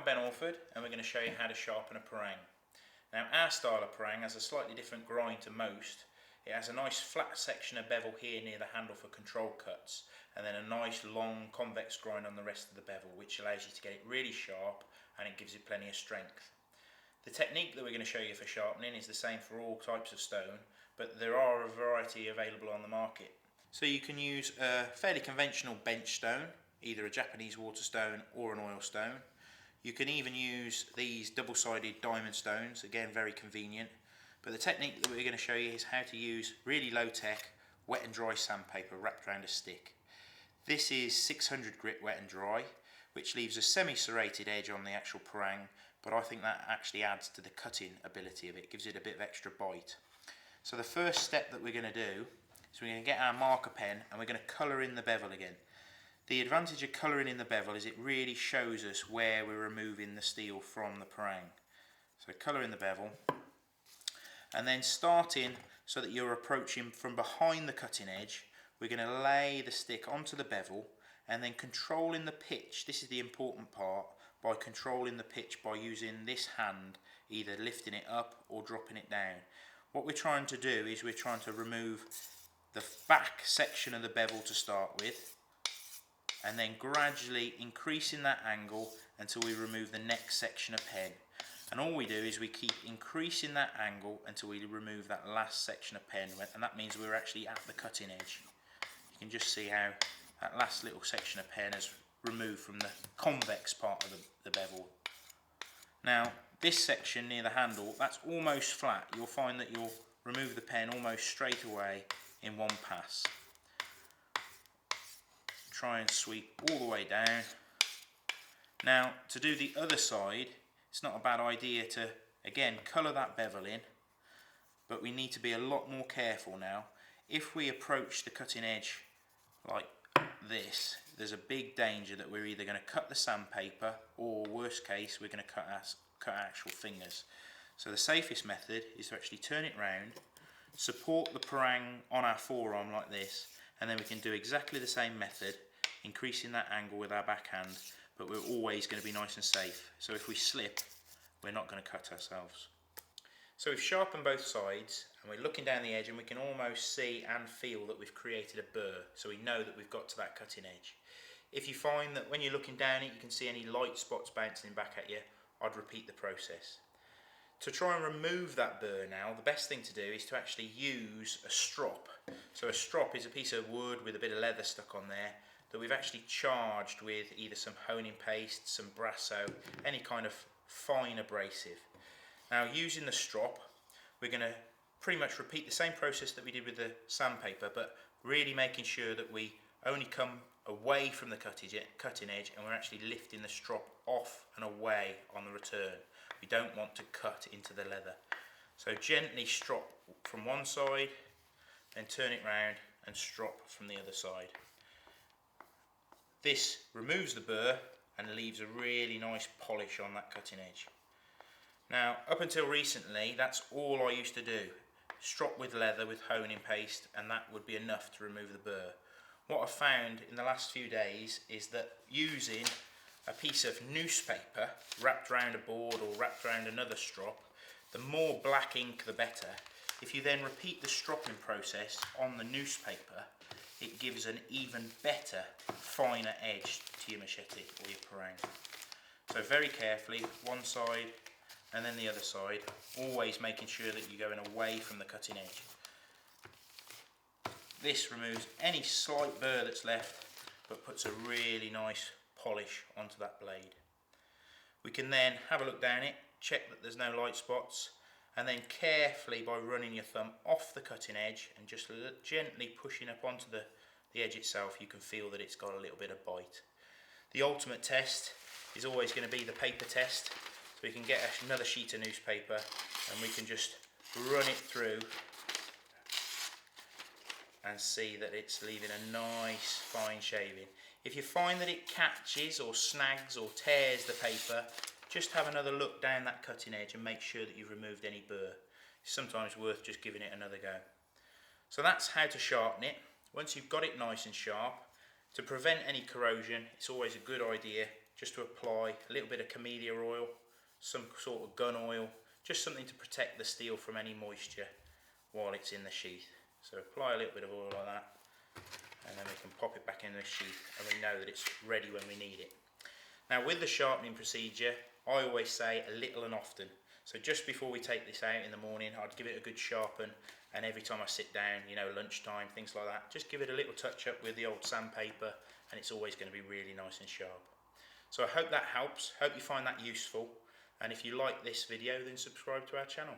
Ben Orford and we're going to show you how to sharpen a parang. Now our style of parang has a slightly different grind to most. It has a nice flat section of bevel here near the handle for control cuts, and then a nice long convex grind on the rest of the bevel, which allows you to get it really sharp and it gives you plenty of strength. The technique that we're going to show you for sharpening is the same for all types of stone, but there are a variety available on the market. So you can use a fairly conventional bench stone, either a Japanese water stone or an oil stone. You can even use these double-sided diamond stones, again very convenient. But the technique that we're going to show you is how to use really low-tech wet and dry sandpaper wrapped around a stick. This is 600 grit wet and dry, which leaves a semi-serrated edge on the actual parang, but I think that actually adds to the cutting ability of it, gives it a bit of extra bite. So the first step that we're going to do is we're going to get our marker pen and we're going to colour in the bevel again. The advantage of colouring in the bevel is it really shows us where we're removing the steel from the parang. So colour in the bevel, and then starting so that you're approaching from behind the cutting edge, we're going to lay the stick onto the bevel and then controlling the pitch. This is the important part, by controlling the pitch by using this hand, either lifting it up or dropping it down. What we're trying to do is we're trying to remove the back section of the bevel to start with, and then gradually increasing that angle until we remove the next section of pen. And all we do is we keep increasing that angle until we remove that last section of pen, and that means we're actually at the cutting edge. You can just see how that last little section of pen is removed from the convex part of the bevel. Now this section near the handle, that's almost flat. You'll find that you'll remove the pen almost straight away in one pass. Try and sweep all the way down. Now to do the other side, it's not a bad idea to again colour that bevel in, but we need to be a lot more careful now. If we approach the cutting edge like this, there's a big danger that we're either going to cut the sandpaper, or worst case we're going to cut our actual fingers. So the safest method is to actually turn it round, support the parang on our forearm like this, and then we can do exactly the same method, increasing that angle with our backhand, but we're always going to be nice and safe. So if we slip, we're not going to cut ourselves. So we've sharpened both sides and we're looking down the edge and we can almost see and feel that we've created a burr, so we know that we've got to that cutting edge. If you find that when you're looking down it you can see any light spots bouncing back at you, I'd repeat the process. To try and remove that burr now, the best thing to do is to actually use a strop. So a strop is a piece of wood with a bit of leather stuck on there that we've actually charged with either some honing paste, some brasso, any kind of fine abrasive. Now using the strop, we're going to pretty much repeat the same process that we did with the sandpaper, but really making sure that we only come away from the cutting edge and we're actually lifting the strop off and away on the return. We don't want to cut into the leather. So gently strop from one side, then turn it round and strop from the other side. This removes the burr and leaves a really nice polish on that cutting edge. Now up until recently that's all I used to do. Strop with leather with honing paste, and that would be enough to remove the burr. What I've found in the last few days is that using a piece of newspaper wrapped around a board or wrapped around another strop, the more black ink the better. If you then repeat the stropping process on the newspaper, it gives an even better, finer edge to your machete or your parang. So very carefully, one side and then the other side, always making sure that you're going away from the cutting edge. This removes any slight burr that's left, but puts a really nice polish onto that blade. We can then have a look down it, check that there's no light spots, and then carefully by running your thumb off the cutting edge and just gently pushing up onto the edge itself, you can feel that it's got a little bit of bite. The ultimate test is always going to be the paper test. So we can get another sheet of newspaper and we can just run it through and see that it's leaving a nice fine shaving. If you find that it catches or snags or tears the paper, just have another look down that cutting edge and make sure that you've removed any burr. It's sometimes worth just giving it another go. So that's how to sharpen it. Once you've got it nice and sharp, to prevent any corrosion, it's always a good idea just to apply a little bit of camellia oil, some sort of gun oil, just something to protect the steel from any moisture while it's in the sheath. So apply a little bit of oil like that, and then we can pop it back in the sheath and we know that it's ready when we need it. Now with the sharpening procedure, I always say a little and often. So just before we take this out in the morning, I'd give it a good sharpen, and every time I sit down, you know, lunchtime, things like that, just give it a little touch up with the old sandpaper, and it's always going to be really nice and sharp. So I hope that helps, hope you find that useful, and if you like this video then subscribe to our channel.